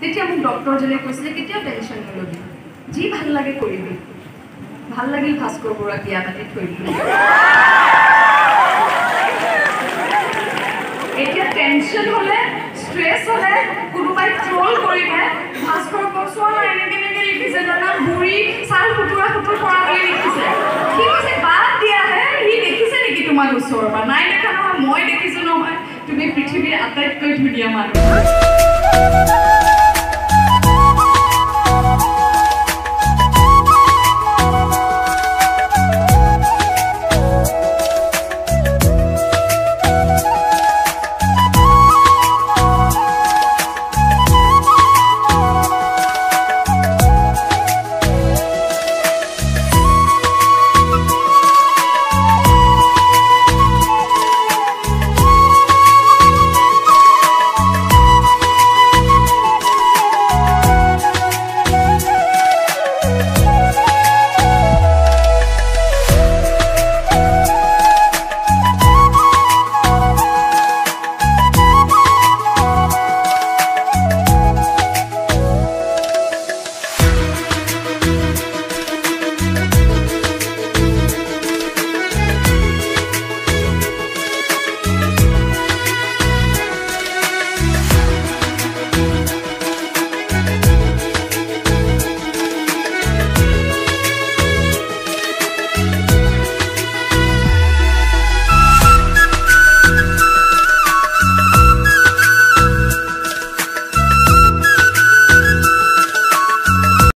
তেতিয়া মোক ডক্টৰজনে কৈছিলে কেতিয়াও টেনশ্যন নলবি, যি ভাল লাগে কৰিবি। ভাল লাগিল ভাস্কৰ বৰুৱাক বিয়া পাতি থৈ দিলোঁ। এতিয়া টেনশ্যন হ'লে, ষ্ট্ৰেছ হ'লে, কোনোবাই ট্ৰল কৰিলে, ভাস্কৰ বৰুৱা এনেকৈ লিখিছে জানা, বুঢ়ী ছাল সুতুৰা পৰা বুলি লিখিছে। সি কৈছে বাদ দিয়াহে, সি দেখিছে নেকি তোমাক ওচৰৰ পৰা? নাই দেখা নহয়, মই দেখিছোঁ নহয়, তুমি পৃথিৱীৰ আটাইতকৈ ধুনীয়া মানুহ।